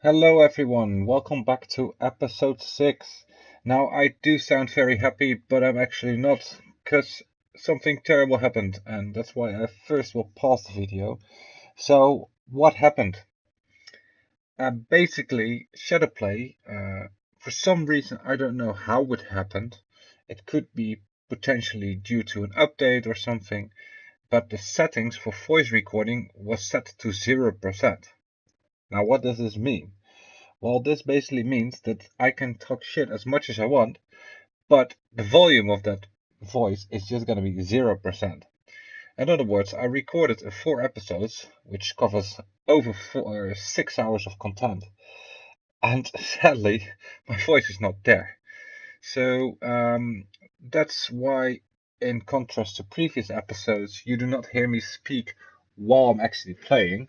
Hello everyone, welcome back to episode 6. Now I do sound very happy, but I'm actually not, because something terrible happened, and that's why I first will pause the video. So, what happened? Basically, Shadowplay, for some reason I don't know how it happened. It could be potentially due to an update or something, but the settings for voice recording was set to 0%. Now what does this mean? Well, this basically means that I can talk shit as much as I want, but the volume of that voice is just going to be 0%. In other words, I recorded 4 episodes, which covers over 6 hours of content, and sadly, my voice is not there. So that's why, in contrast to previous episodes, you do not hear me speak while I'm actually playing,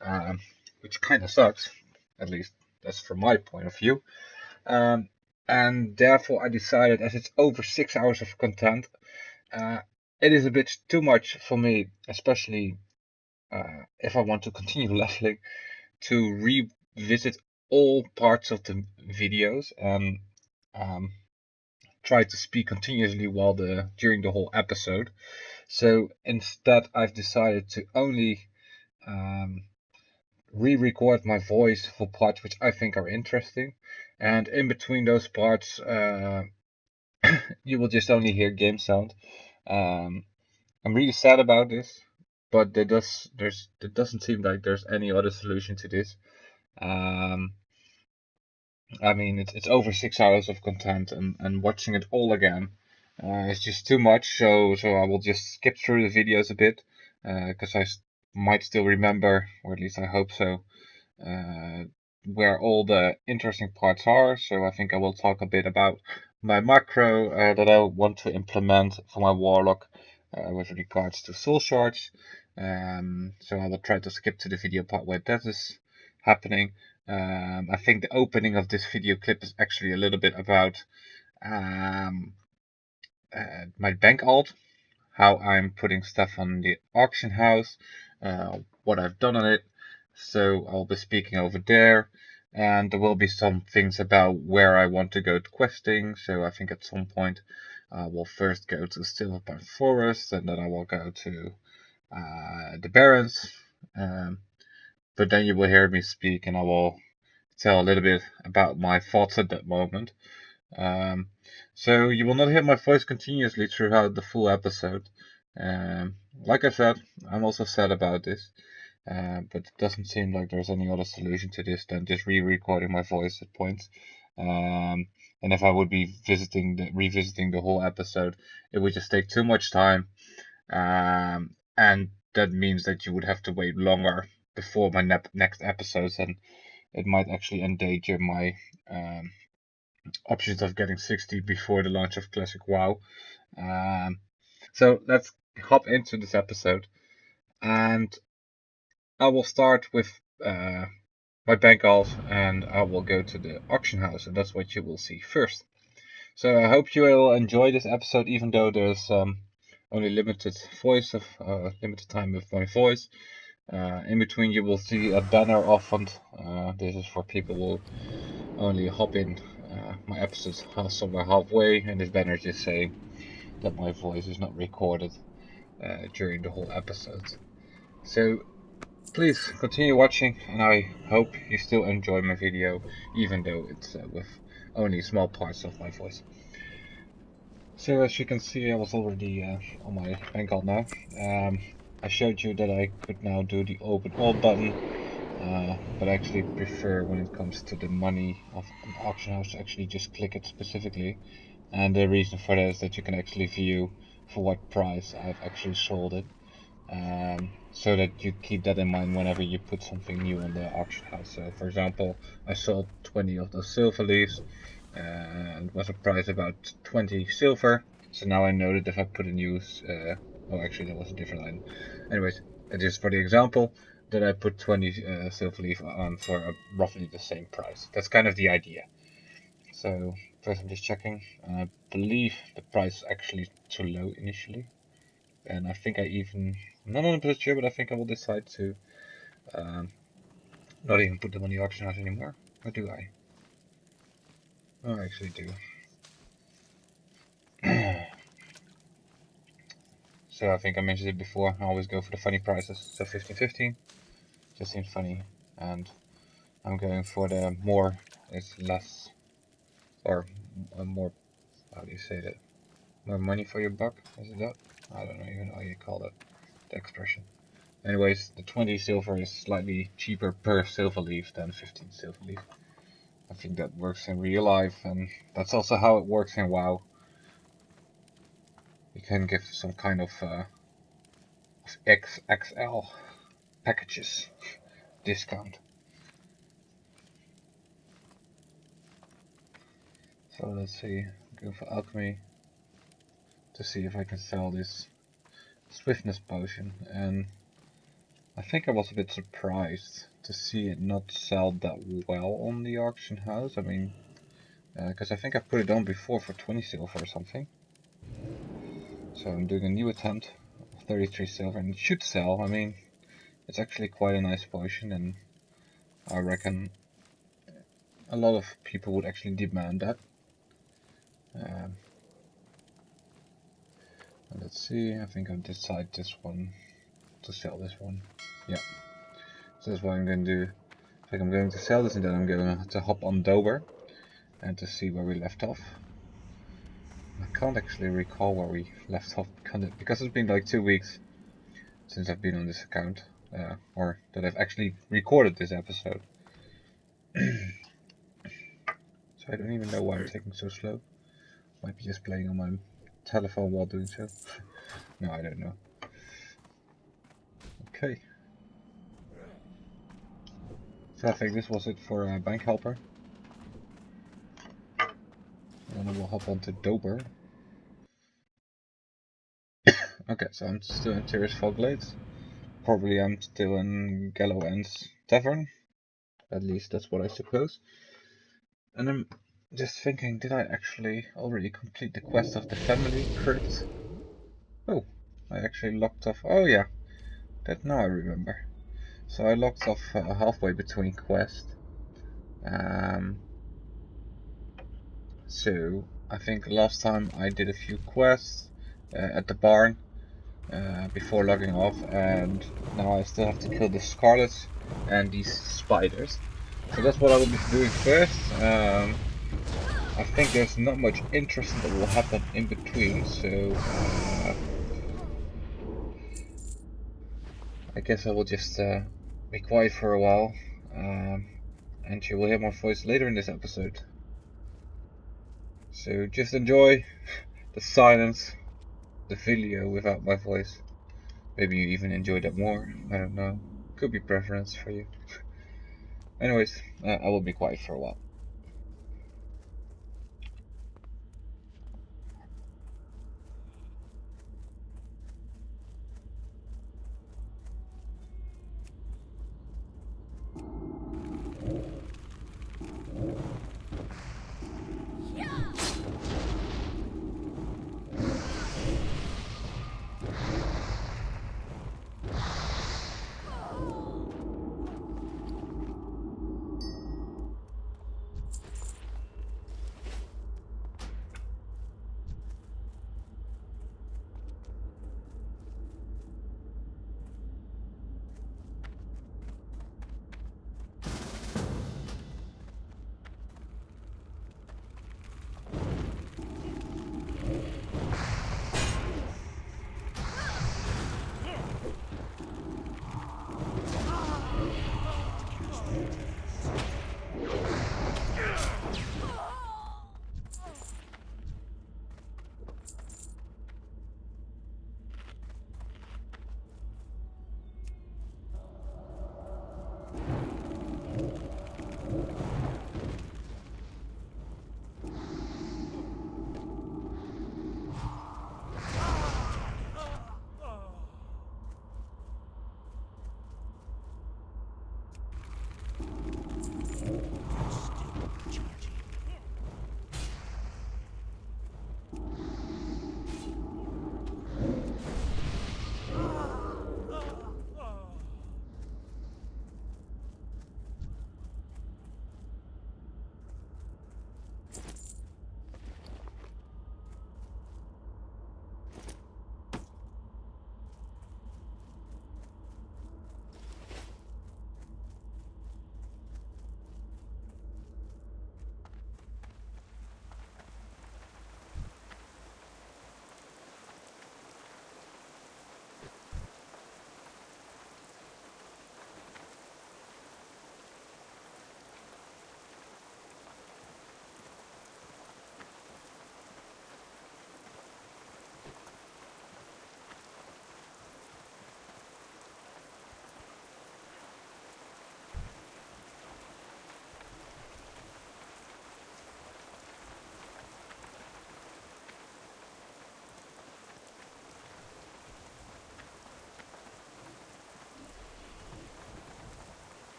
um, which kind of sucks, at least that's from my point of view. Um, and therefore, I decided, as it's over 6 hours of content, uh, it is a bit too much for me, especially if I want to continue leveling, to revisit all parts of the videos and um, try to speak continuously during the whole episode. So instead, I've decided to only um, re-record my voice for parts which I think are interesting, and in between those parts, you will just only hear game sound. Um, I'm really sad about this, but there doesn't seem like there's any other solution to this. Um, I mean, it's over 6 hours of content, and watching it all again is just too much. So I will just skip through the videos a bit because might still remember, or at least I hope so, uh, where all the interesting parts are. So I think I will talk a bit about my macro that I want to implement for my warlock with regards to soul shards. So I will try to skip to the video part where that is happening. I think the opening of this video clip is actually a little bit about um, my bank alt, how I'm putting stuff on the auction house, what I've done on it. So I'll be speaking over there, and there will be some things about where I want to go to questing. So I think at some point I will first go to Silverpine Forest, and then I will go to the Barrens. But then you will hear me speak, and I will tell a little bit about my thoughts at that moment. Um, so you will not hear my voice continuously throughout the full episode. Like I said, I'm also sad about this, but it doesn't seem like there's any other solution to this than just re-recording my voice at points. Um, and if I would be revisiting the whole episode, it would just take too much time, and that means that you would have to wait longer before my next episodes, and it might actually endanger my um, options of getting 60 before the launch of Classic WoW. Um, so let's hop into this episode, and I will start with my bank alt, and I will go to the auction house, and that's what you will see first. So I hope you will enjoy this episode, even though there's only limited time with my voice. In between, you will see a banner often. This is for people who only hop in my episodes somewhere halfway, and this banner is just saying that my voice is not recorded during the whole episode. So please continue watching, and I hope you still enjoy my video, even though it's with only small parts of my voice. So as you can see, I was already on my bank alt now. I showed you that I could now do the open all button, but I actually prefer, when it comes to the money of an auction house, to actually just click it specifically. And the reason for that is that you can actually view for what price I've actually sold it. So that you keep that in mind whenever you put something new on the auction house. So for example, I sold 20 of those silver leaves, and it was a price about 20 silver. So now I know that if I put a new, oh actually that was a different item. Anyways, just for the example, that I put 20 silver leaf on for roughly the same price. That's kind of the idea. So first I'm just checking, and I believe the price is actually too low initially. And I think I'm not 100% sure, but I think I will decide to um, Not even put them on the auction house anymore. Or do I? Oh, I actually do. So I think I mentioned it before, I always go for the funny prices. So 15.15 just seems funny, and I'm going for the more is less, or more, how do you say that? More money for your buck? Is it that? I don't know even how you call it, the expression. Anyways, the 20 silver is slightly cheaper per silver leaf than 15 silver leaf. I think that works in real life, and that's also how it works in WoW. You can give some kind of XXL packages discount. So let's see, go for alchemy to see if I can sell this swiftness potion, and I think I was a bit surprised to see it not sell that well on the auction house. I mean, because I think I put it on before for 20 silver or something. So I'm doing a new attempt of 33 silver, and it should sell. I mean, it's actually quite a nice potion, and I reckon a lot of people would actually demand that. Let's see, I think I'll decide this one to sell this one. Yeah, so that's what I'm going to do. I think I'm going to sell this, and then I'm going to hop on Dober and to see where we left off. I can't actually recall where we left off because it's been like 2 weeks since I've been on this account, or that I've actually recorded this episode. So I don't even know why I'm taking so slow. Might be just playing on my telephone while doing so. No, I don't know. Okay. So I think this was it for Bank Helper. And then we'll hop on to Dober. Okay, so I'm still in Terrace Fogglades. Probably I'm still in Gallow End's Tavern. At least that's what I suppose. And I'm just thinking, did I actually already complete the quest of the family crypt? Oh, I actually locked off. Oh yeah, that now I remember. So I locked off halfway between quests. So I think last time I did a few quests at the barn before logging off, and now I still have to kill the Scarlet and these spiders. So that's what I will be doing first. I think there's not much interesting that will happen in between, so I guess I will just be quiet for a while, and you will hear my voice later in this episode. So just enjoy the silence, the video without my voice. Maybe you even enjoy that more, I don't know. Could be preference for you. Anyways, I will be quiet for a while.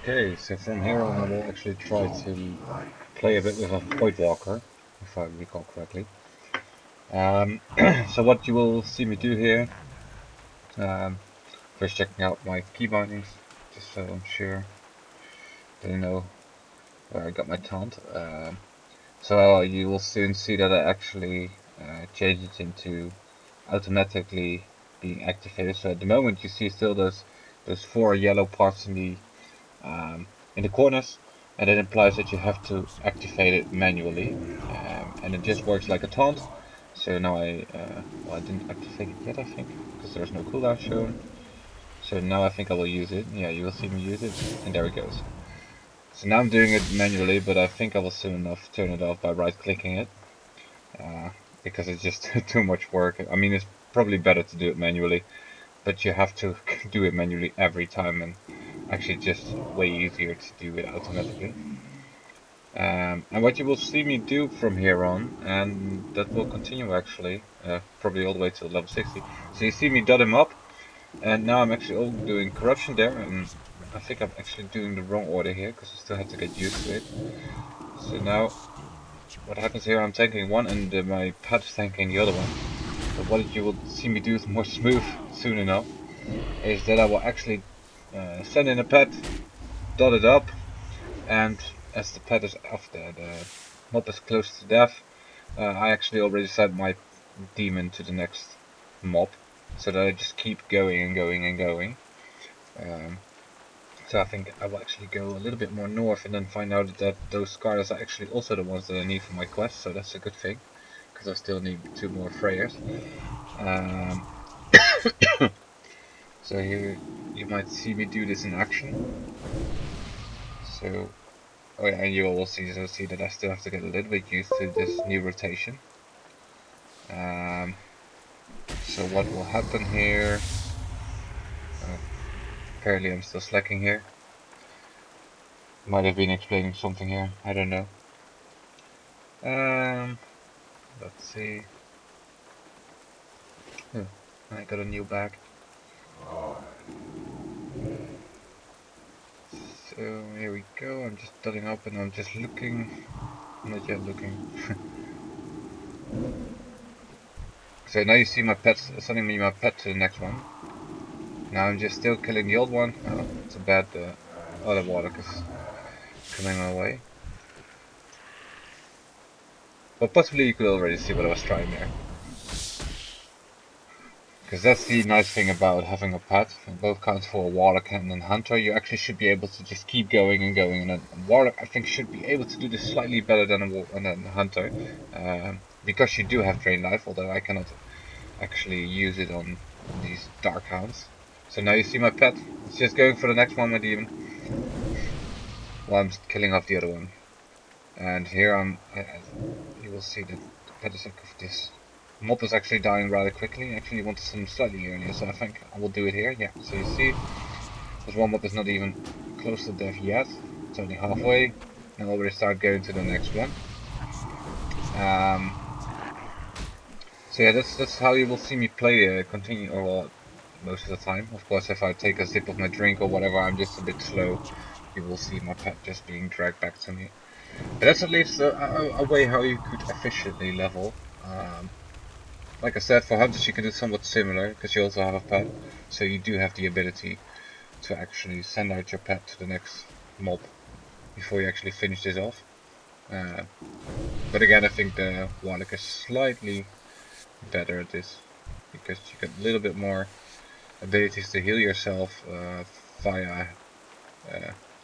Okay, so from here on I will actually try to play a bit with a void walker, if I recall correctly. So what you will see me do here, first checking out my key bindings, just so I'm sure that I know where I got my taunt. So you will soon see that I actually changed it into automatically being activated. So at the moment you see still those 4 yellow parts in the corners, and it implies that you have to activate it manually, and it just works like a taunt. So now well, I didn't activate it yet, I think, because there's no cooldown shown. So now I think I will use it. Yeah, you will see me use it, and there it goes. So now I'm doing it manually, but I think I will soon enough turn it off by right-clicking it, because it's just too much work. I mean, it's probably better to do it manually, but you have to do it manually every time, and actually just way easier to do it automatically. And what you will see me do from here on, and that will continue actually, probably all the way to level 60. So you see me dot him up, and now I'm actually all doing corruption there, and I think I'm actually doing the wrong order here, because I still have to get used to it. So now, what happens here, I'm tanking one, and my pet is tanking the other one. But what you will see me do is more smooth soon enough, is that I will actually send in a pet, dot it up, and as the pet is after the mob is close to death, I actually already sent my demon to the next mob, so that I just keep going and going and going. So I think I will actually go a little bit more north and then find out that those Scarlets are actually also the ones that I need for my quest, so that's a good thing, because I still need 2 more Freyers. So here you might see me do this in action. So, oh yeah, and you will also see that I still have to get a little bit used to this new rotation. So what will happen here? Apparently I'm still slacking here. Might have been explaining something here, I don't know. Let's see. Oh, I got a new bag. So here we go, I'm just dotting up and I'm just looking. I'm not yet looking. So now you see my pets, sending me my pet to the next one. Now I'm just still killing the old one. Oh, it's a bad, other warlock is coming my way. But possibly you could already see what I was trying there. Because that's the nice thing about having a pet. Both counts for a warlock and a hunter. You actually should be able to just keep going and going. And a warlock, I think, should be able to do this slightly better than a hunter. Because you do have drain life, although I cannot actually use it on these dark hounds. So now you see my pet. It's just going for the next one, my demon. While I'm killing off the other one. And here you will see that the pet is like this. Mob is actually dying rather quickly. Actually, you want to send him slightly earlier, so I think I will do it here. Yeah, so you see, this one mob is not even close to death yet. It's only halfway, and I'll already start going to the next one. So yeah, that's how you will see me play. Continue, or well, most of the time. Of course, if I take a sip of my drink or whatever, I'm just a bit slow. You will see my pet just being dragged back to me. But that's at least a way how you could efficiently level. Like I said, for hunters you can do somewhat similar, because you also have a pet, so you do have the ability to actually send out your pet to the next mob before you actually finish this off. But again, I think the warlock is slightly better at this, because you get a little bit more abilities to heal yourself via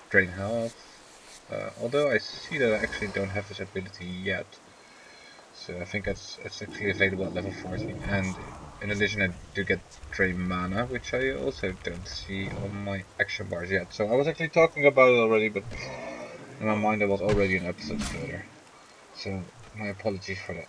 drain health. Although I see that I actually don't have this ability yet. So I think it's actually available at level 14. And in addition, I do get Drain Mana, which I also don't see on my action bars yet. So I was actually talking about it already, but in my mind I was already an episode further. So my apologies for that.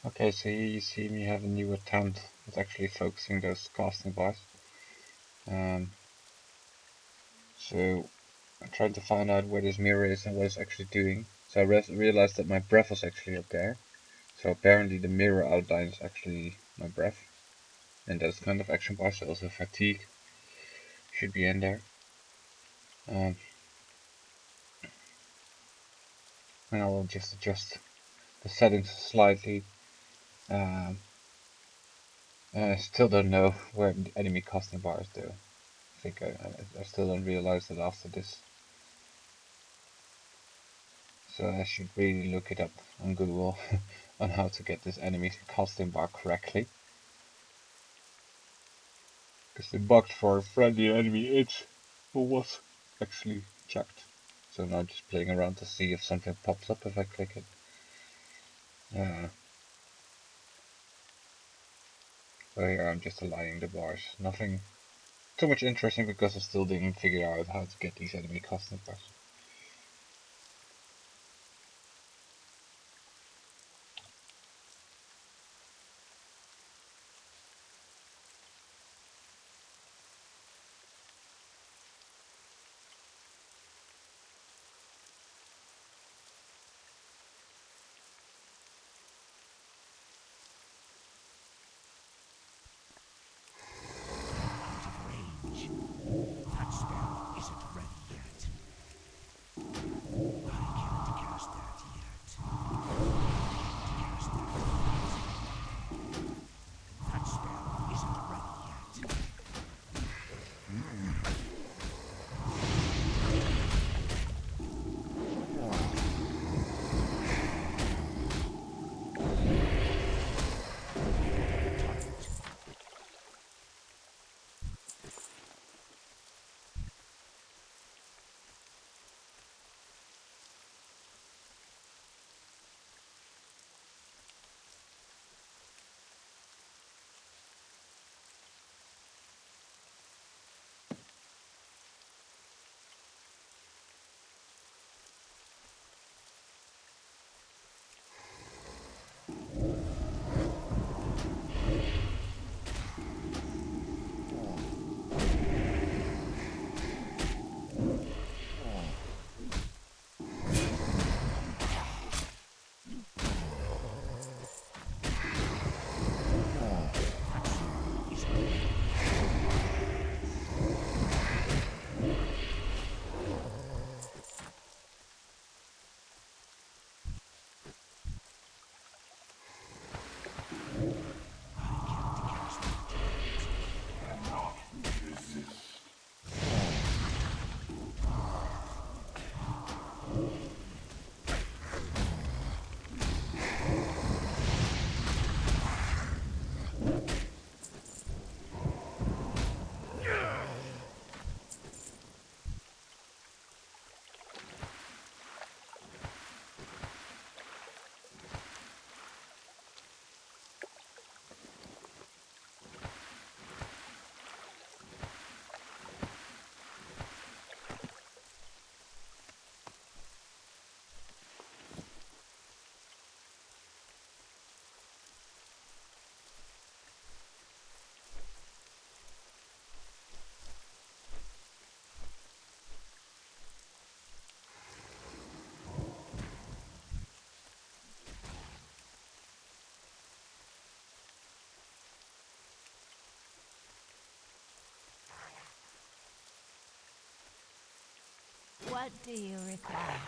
Okay, so here you see me have a new attempt at actually focusing those casting bars. So I'm trying to find out where this mirror is and what it's actually doing. So I realized that my breath was actually up there. So apparently the mirror outline is actually my breath. And those kind of action bars, so also fatigue should be in there. And I will just adjust the settings slightly. I still don't know where the enemy casting bar is though. I think I still don't realize that after this. So I should really look it up on Google on how to get this enemy casting bar correctly. Because the box for friendly enemy is or was actually checked. So now just playing around to see if something pops up if I click it. So here I'm just aligning the bars. Nothing too much interesting because I still didn't figure out how to get these enemy casting bars. What do you require?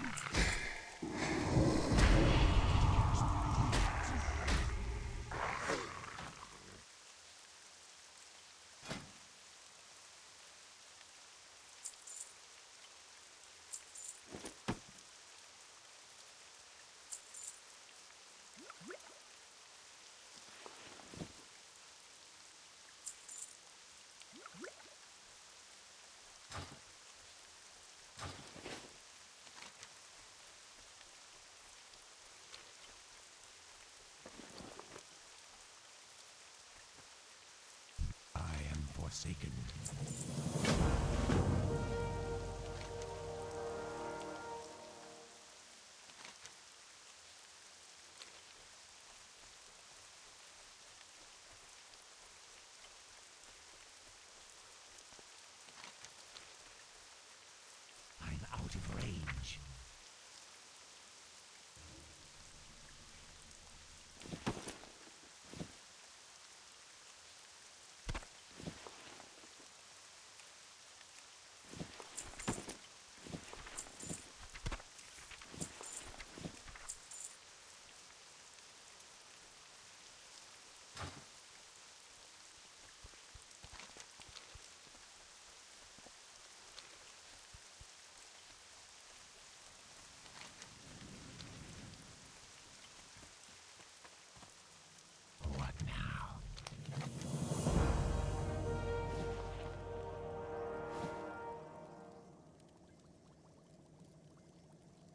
I am forsaken.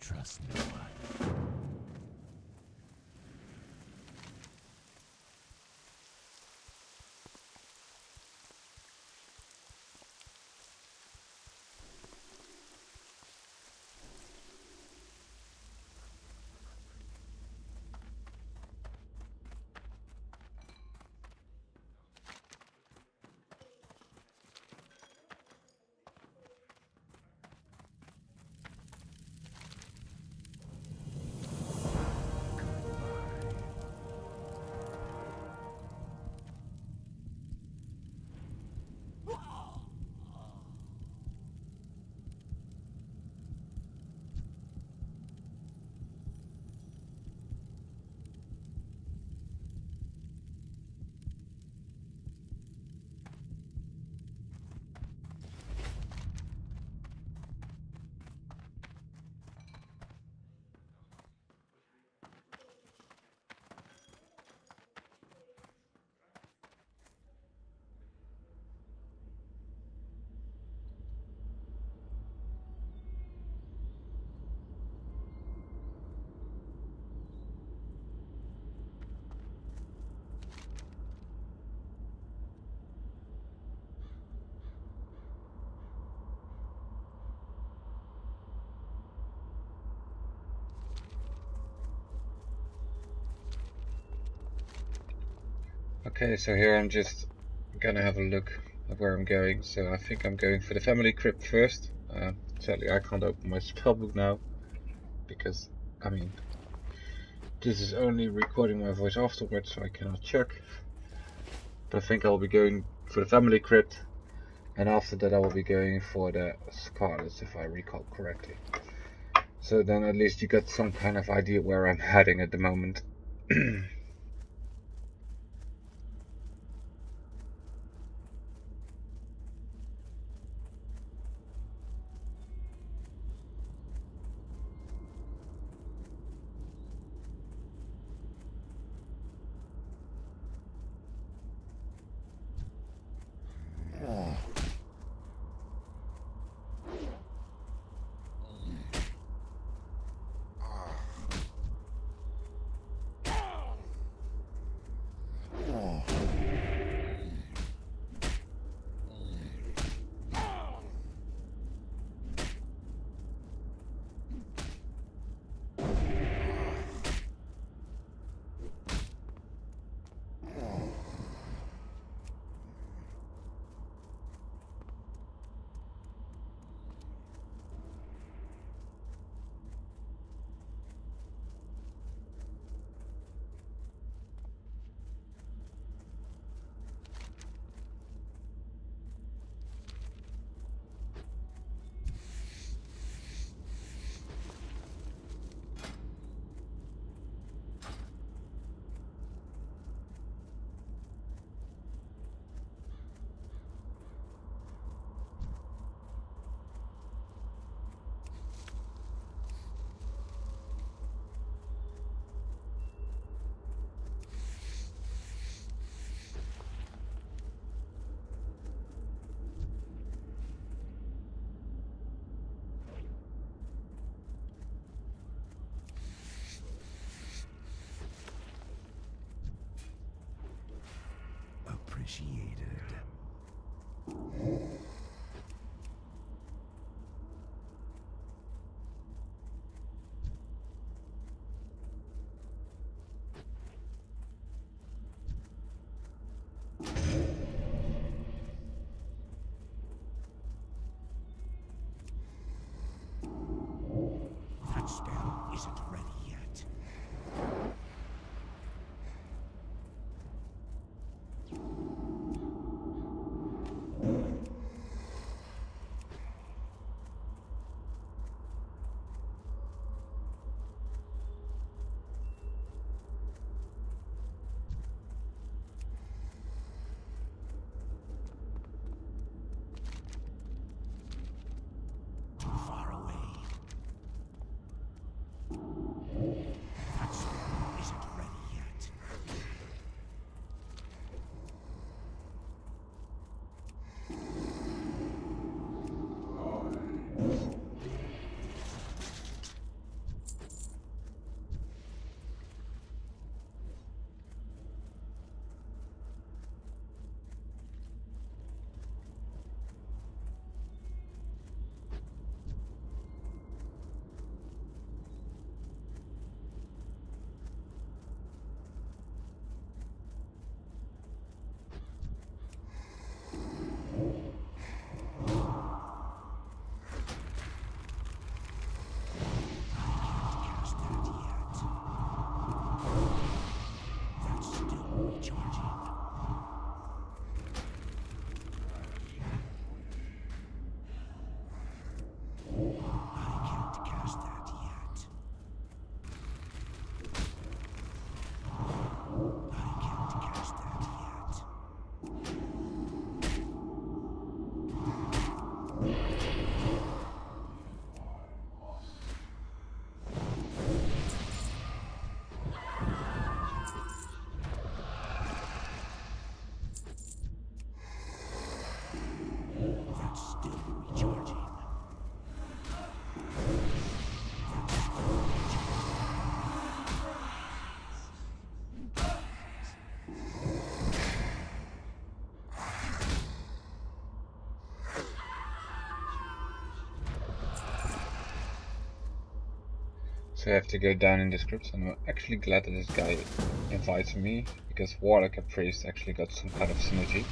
trust no one. Okay, so here I'm just gonna have a look at where I'm going. So I think I'm going for the family crypt first. Sadly I can't open my spellbook now, because, I mean, this is only recording my voice afterwards, so I cannot check. But I think I'll be going for the family crypt, and after that I will be going for the Scarlet, if I recall correctly. So then at least you got some kind of idea where I'm heading at the moment. Appreciated. That spell isn't ready yet. Too far away. So I have to go down in the scripts, and I'm actually glad that this guy invites me, because warlock and priest actually got some kind of synergy.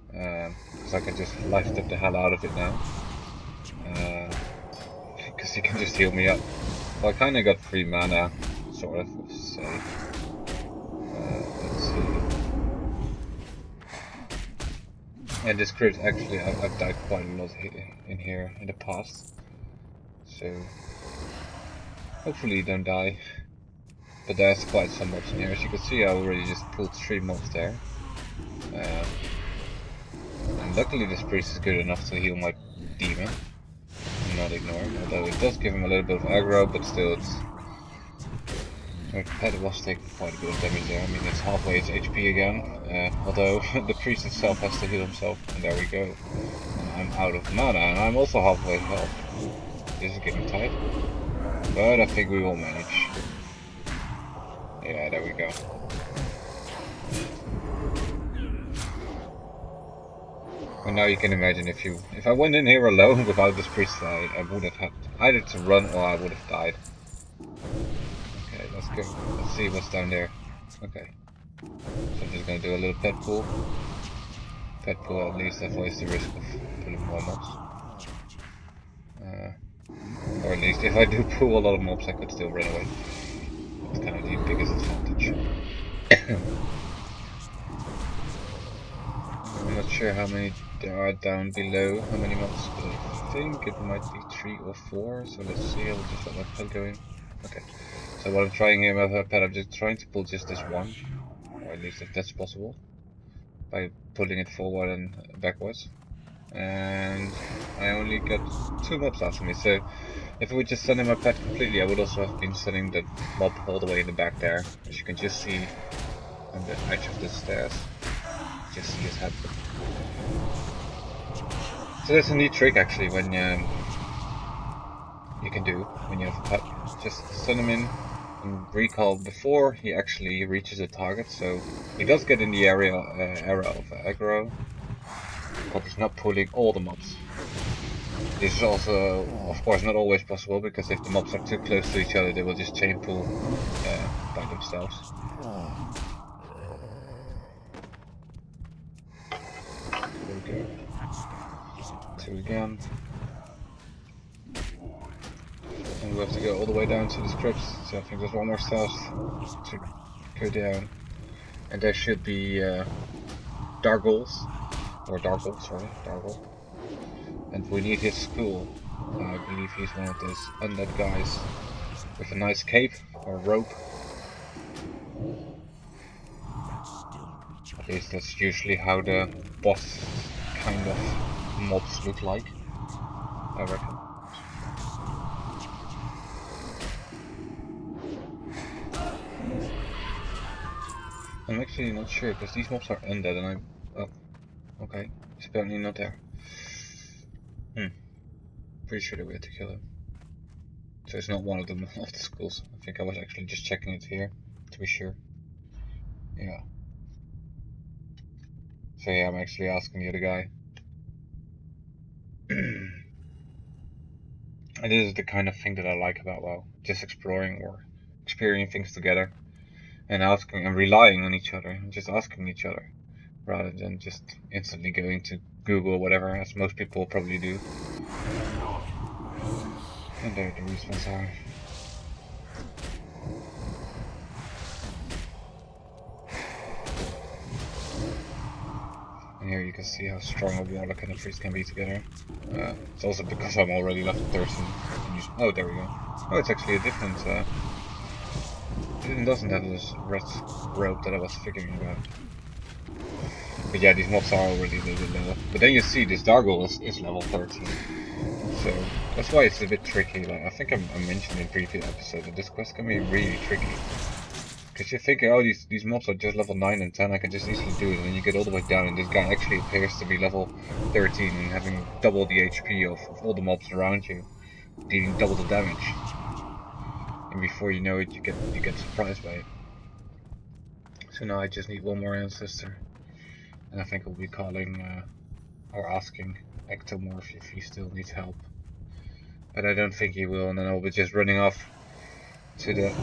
Because I can just life step the hell out of it now. Because he can just heal me up. Well, I kind of got free mana, sort of, let's say. Let's see. And this crypt, actually, I've died quite a lot in here in the past. So, hopefully you don't die. But there's quite some mobs in here. As you can see, I already just pulled 3 mobs there. And luckily this priest is good enough to heal my demon. And not ignore him, although it does give him a little bit of aggro, but still it's... My pet was taking quite a bit of damage there. I mean, it's halfway its HP again. Although the priest itself has to heal himself, and there we go. And I'm out of mana, and I'm also halfway health. This is getting tight. But I think we will manage. Yeah, there we go. And now you can imagine if I went in here alone without this priest, I would have had either to run or I would have died. Okay, let's go. Let's see what's down there. Okay. So I'm just gonna do a little pet pool. Pet pool at least avoids the risk of pulling more mobs. Or at least if I do pull a lot of mobs, I could still run away. That's kind of the biggest advantage. I'm not sure how many there are down below, how many mobs, but I think it might be 3 or 4, so let's see. I'll just let my pet go in. Okay, so what I'm trying here with my pet, I'm just trying to pull just this one, or at least if that's possible, by pulling it forward and backwards. And I only got 2 mobs after me, so if I would just send in my pet completely, I would also have been sending the mob all the way in the back there, as you can just see on the edge of the stairs. Just see his head. So that's a neat trick actually when you can do when you have a pet. Just send him in and recall before he actually reaches a target, so he does get in the area of aggro, but he's not pulling all the mobs. This is also, of course, not always possible, because if the mobs are too close to each other, they will just chain pull by themselves. There we go. 2 again. And we have to go all the way down to the scripts, so I think there's one more stealth to go down. And there should be Dargles, or Dargle, sorry, Dargle. And we need his skull. I believe he's one of those undead guys with a nice cape or rope. At least that's usually how the boss kind of mobs look like, I reckon. I'm actually not sure, because these mobs are undead and oh, okay, he's apparently not there. Pretty sure that we had to kill him. So it's not one of them of the skulls. I think I was actually just checking it here, to be sure. Yeah. So yeah, I'm actually asking the other guy. And this is the kind of thing that I like about WoW. Just exploring or experiencing things together. And asking and relying on each other. And just asking each other. Rather than just instantly going to Google or whatever, as most people probably do. And there the respawns are. And here you can see how strong a warlock and a priest can be together. It's also because I'm already level 13. Oh, there we go. Oh, it's actually a different... it doesn't have this red rope that I was figuring about. But yeah, these mobs are already a little bit lower. But then you see this Dargle is level 13. So that's why it's a bit tricky. Like I think I mentioned in previous episode that this quest can be really tricky. Because you're thinking, oh, these mobs are just level 9 and 10, I can just easily do it. And then you get all the way down, and this guy actually appears to be level 13 and having double the HP of all the mobs around you, dealing double the damage. And before you know it, you get surprised by it. So now I just need one more ancestor, and I think I'll be calling or asking Ectomorph if he still needs help. But I don't think he will, and then I'll be just running off to the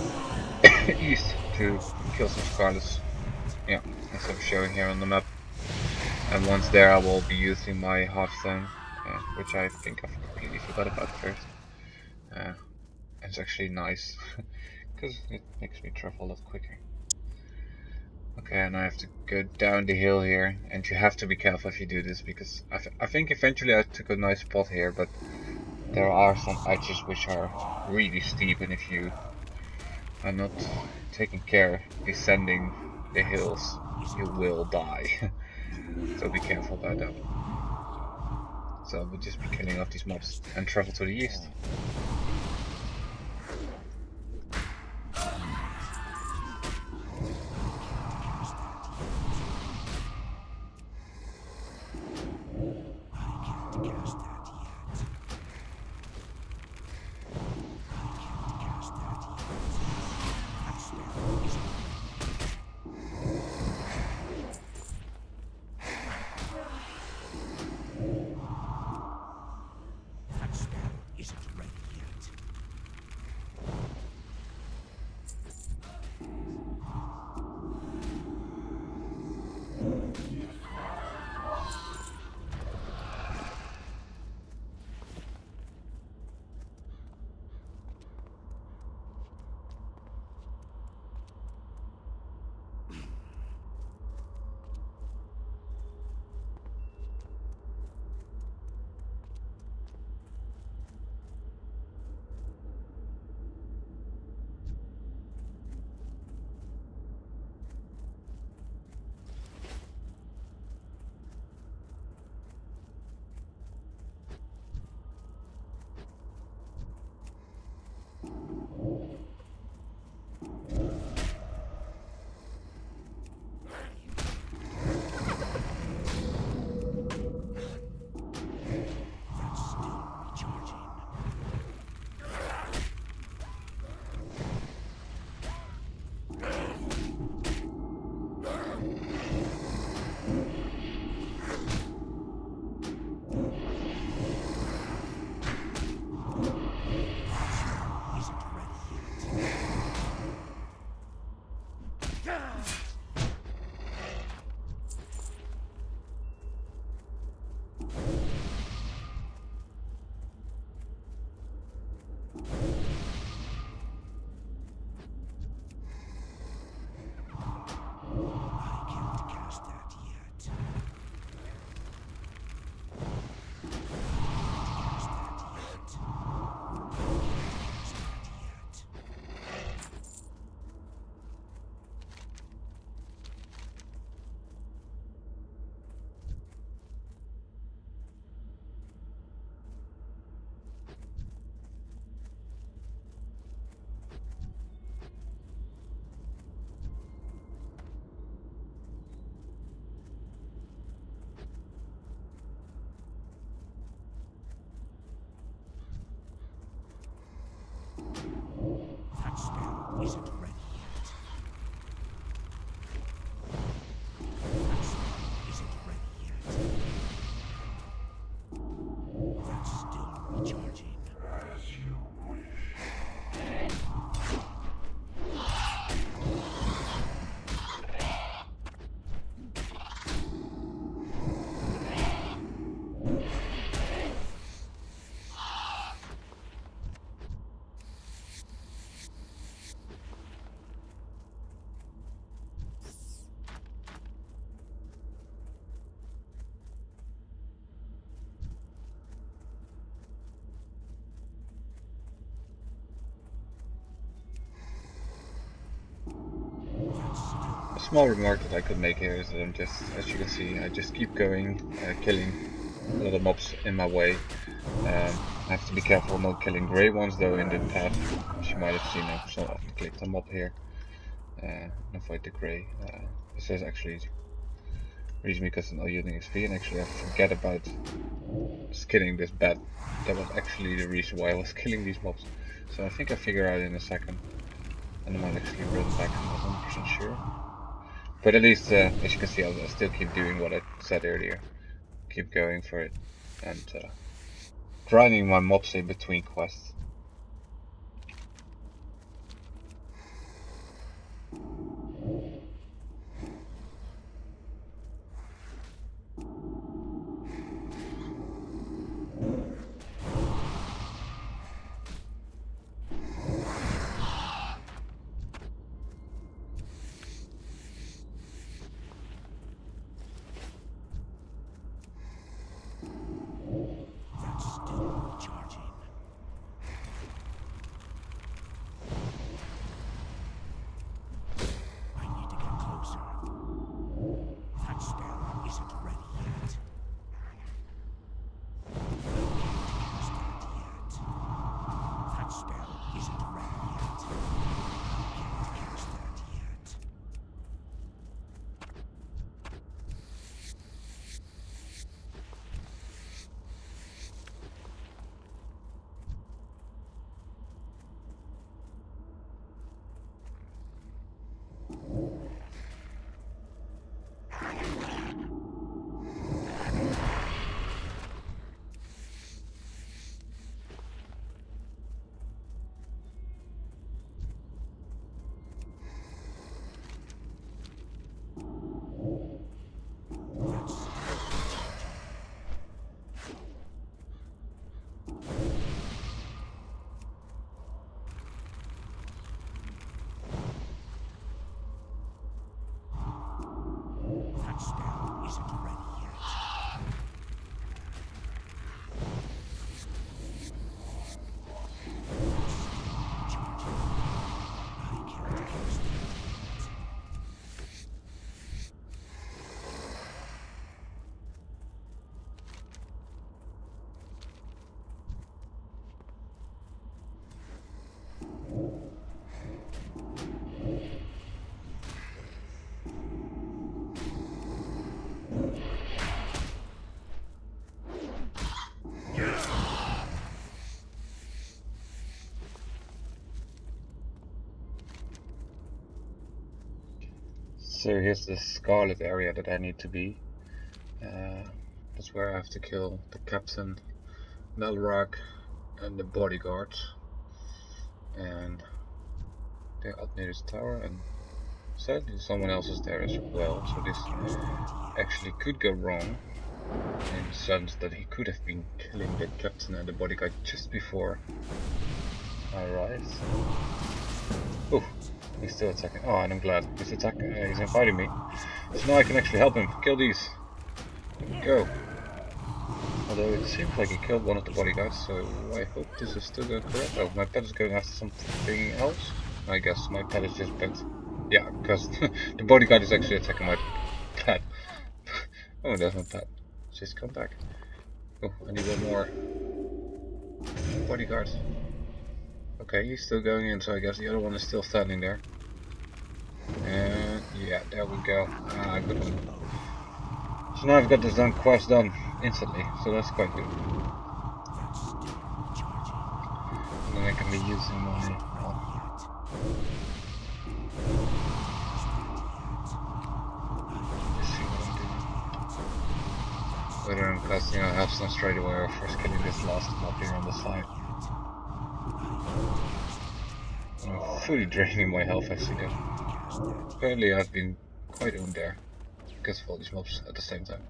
east to kill some Scarlets. Yeah, as I'm showing here on the map. And once there I will be using my Hearthstone, which I think I completely forgot about first. It's actually nice, because it makes me travel a lot quicker. Okay, and I have to go down the hill here, and you have to be careful if you do this, because I think eventually I took a nice spot here, but there are some edges which are really steep, and if you are not taking care descending the hills, you will die. So be careful about that. So we'll just be killing off these mobs and travel to the east. That spell isn't ready yet. That spell isn't ready yet. That's still recharging. As you wish. A small remark that I could make here is that I'm just, as you can see, I just keep going, killing a lot of mobs in my way. I have to be careful not killing grey ones though in the path, as you might have seen. I've so often clicked a mob here and avoid the grey. This is actually reason because I'm not using XP, and actually I forget about killing this bat. That was actually the reason why I was killing these mobs. So I think I figure out in a second, and I might actually run back, I'm not 100% sure. But at least, as you can see, I'll still keep doing what I said earlier. Keep going for it, and grinding my mobs in between quests. isn't ready yet. That spell isn't ready yet. Can't cast that yet. That spell isn't ready yet. Charging. I can't cast that yet. So here's the Scarlet area that I need to be. That's where I have to kill the captain, Melrock, and the bodyguards. And they're up near this tower, and sadly someone else is there as well. So this actually could go wrong, in the sense that he could have been killing the captain and the bodyguard just before I arrived. Oh, he's still attacking. Oh, and I'm glad he's he's inviting me. So now I can actually help him. Kill these. There we go. Although it seems like he killed one of the bodyguards, so I hope this is still going correct. Oh, my pet is going after something else. I guess my pet is just bent. Yeah, because the bodyguard is actually attacking my pet. Oh, there's my pet. Just come back. Oh, I need one more bodyguard. Okay, he's still going in, so I guess the other one is still standing there. And yeah, there we go. Ah, good one. So now I've got this quest done instantly, so that's quite good. And then I can be using my let's see what I'm doing. Whether I'm casting a half-stone straight away or first killing this last mob here on the side. I'm fully draining my health actually though. Apparently I've been quite owned there because of all these mobs at the same time.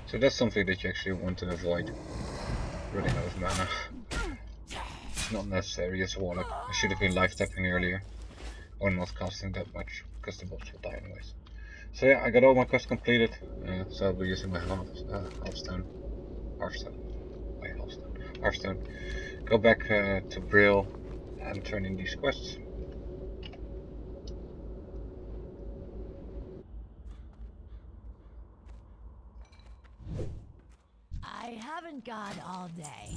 So that's something that you actually want to avoid. Running out of mana. It's not necessary as a warlock. I should have been life tapping earlier. Or not casting that much because the mobs will die anyways. So yeah, I got all my quests completed. So I'll be using my hearthstone. Go back to Brill and turn in these quests. I haven't got all day.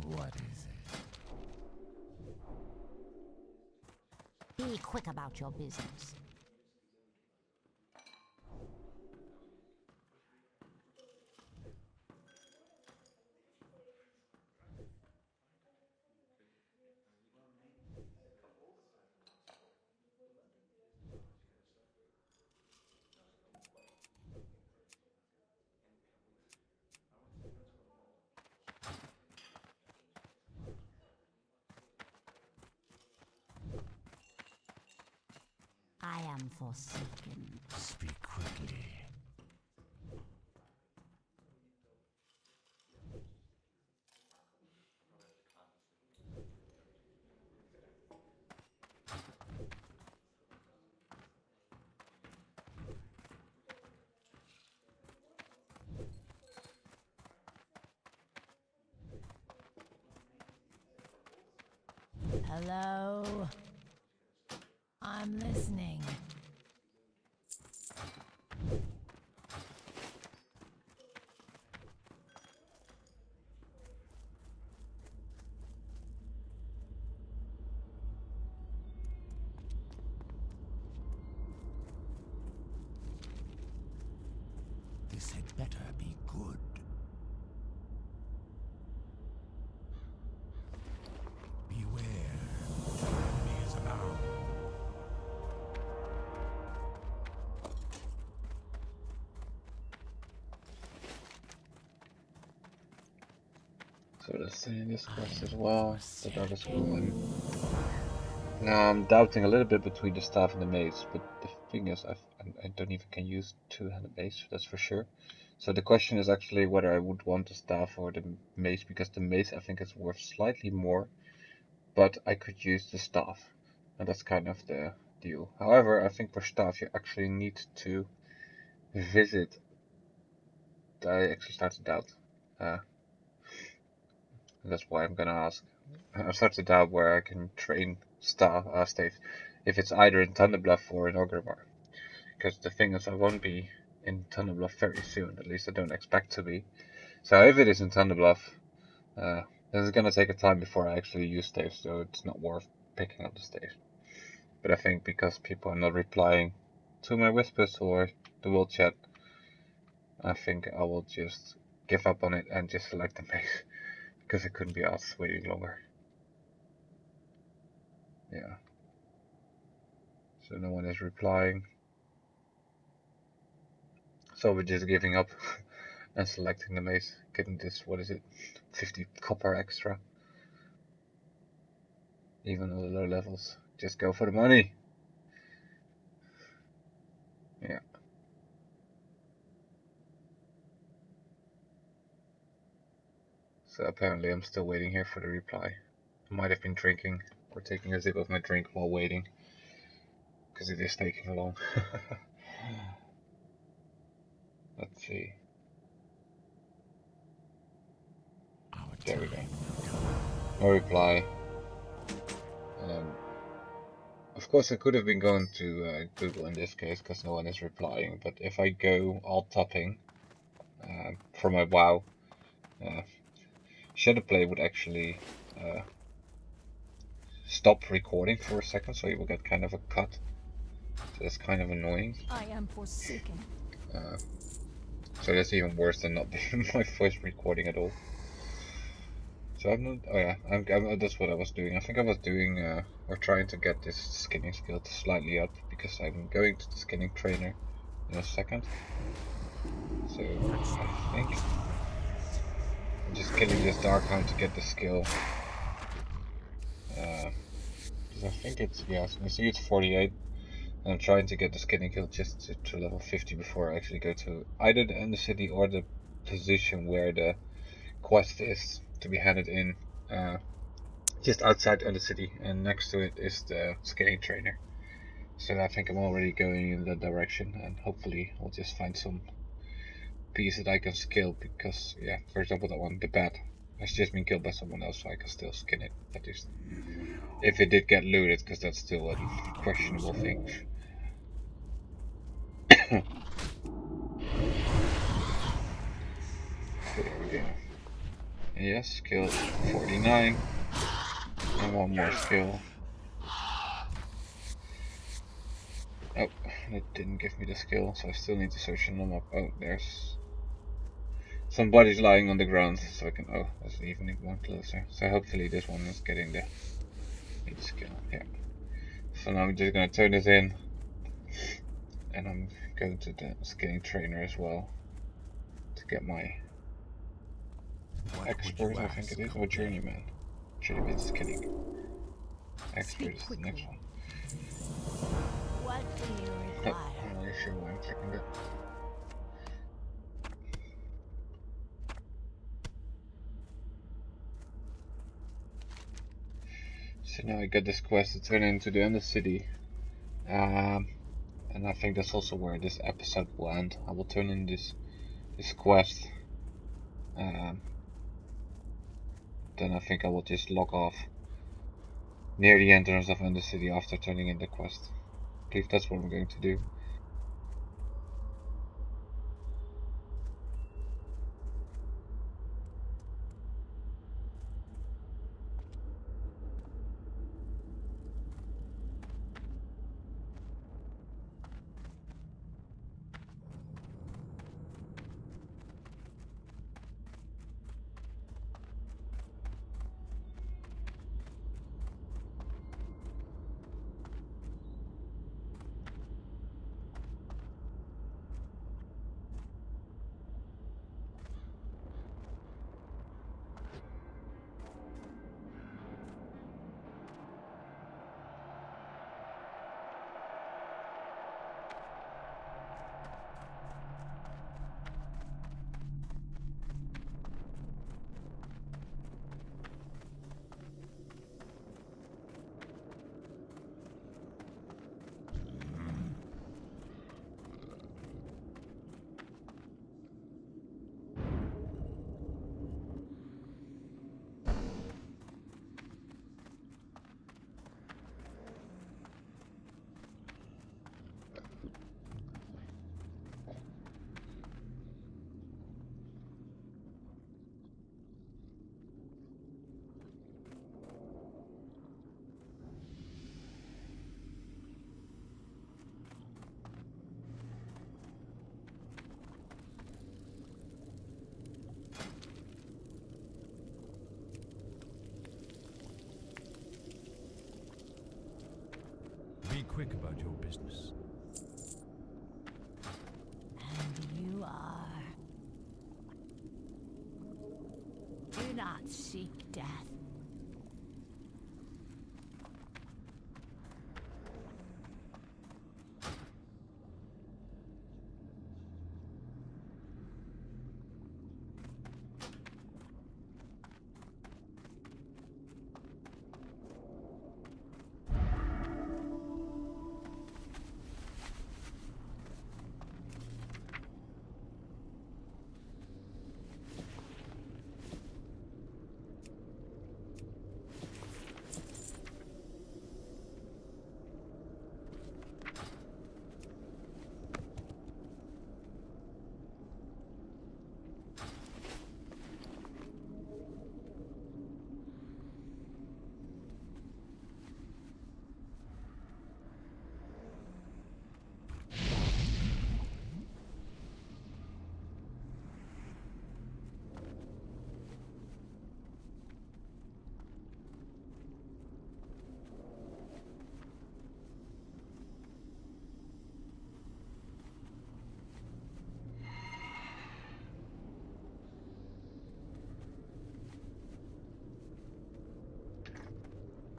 What is it? Be quick about your business. I am forsaken. Speak quickly. Hello? I'm listening. This had better be good. Beware. Enemy is abound. So let's say in this quest as well, the darkest golem. Now I'm doubting a little bit between the staff and the mace, but the thing is I don't even can use two-handed mace, that's for sure. So the question is actually whether I would want the staff or the mace, because the mace I think is worth slightly more, but I could use the staff, and that's kind of the deal. However, I think for staff you actually need to visit. I actually start to doubt. That's why I'm gonna ask. I started to doubt where I can train staff if it's either in Thunderbluff or in Orgrimmar. Because the thing is, I won't be in Thunderbluff very soon. At least I don't expect to be. So if it is in Thunderbluff, then it's gonna take a time before I actually use staves, so it's not worth picking up the staves. But I think because people are not replying to my whispers or the world chat, I think I will just give up on it and just select the mace. Because I couldn't be asked waiting longer. Yeah. So no one is replying. So we're just giving up and selecting the mace. Getting this, what is it, 50 copper extra. Even on the low levels. Just go for the money. Yeah. So apparently I'm still waiting here for the reply. I might have been drinking or taking a sip of my drink while waiting. Because it is taking long. Let's see. There we go. No reply. Of course I could have been going to Google in this case because no one is replying, but if I go alt tapping from my WoW, Shadowplay would actually stop recording for a second, so you will get kind of a cut. So that's kind of annoying. I am forsaken. So that's even worse than not being my voice recording at all. So I'm not. Oh yeah, that's what I was doing. I think I was doing or trying to get this skinning skill slightly up because I'm going to the skinning trainer in a second. So I think I'm just killing this Darkhound to get the skill. Because I think it's, yeah, you see it's 48. And I'm trying to get the skinning kill just to level 50 before I actually go to either the end of the city or the position where the quest is to be handed in. Just outside of the city, and next to it is the skinning trainer. So I think I'm already going in that direction, and hopefully I'll just find some piece that I can skill, because yeah, for example that one, the bat, has just been killed by someone else, so I can still skin it, at least. If it did get looted, because that's still a questionable thing. There we go. Yes, skill 49. And one more skill. Oh, it didn't give me the skill, so I still need to search them up. Oh, there's some bodies lying on the ground, so I can. Oh, that's even one closer. So hopefully this one is getting the skill. Yeah. So now I'm just gonna turn this in, and I'm going to the skinning trainer as well to get my expert. I think it is, or journeyman. Journeyman skinning. Expert is the next one. What I'm clicking it. So now I get this quest to turn into the Undercity. And I think that's also where this episode will end. I will turn in this quest. Then I think I will just log off near the entrance of Undercity after turning in the quest. I believe that's what I'm going to do. Be quick about your business. And you are. Do not seek death.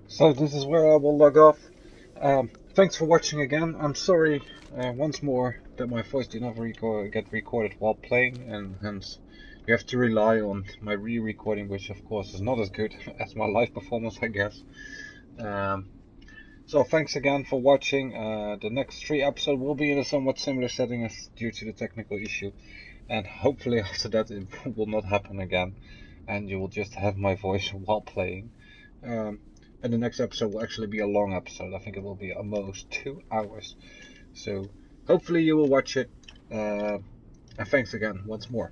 So this is where I will log off. Thanks for watching again. I'm sorry once more that my voice did not get recorded while playing, and hence you have to rely on my re-recording, which of course is not as good as my live performance, I guess. So thanks again for watching. The next 3 episodes will be in a somewhat similar setting as due to the technical issue, and hopefully after that it will not happen again, and you will just have my voice while playing. And the next episode will actually be a long episode. I think it will be almost 2 hours. So hopefully you will watch it. And thanks again once more.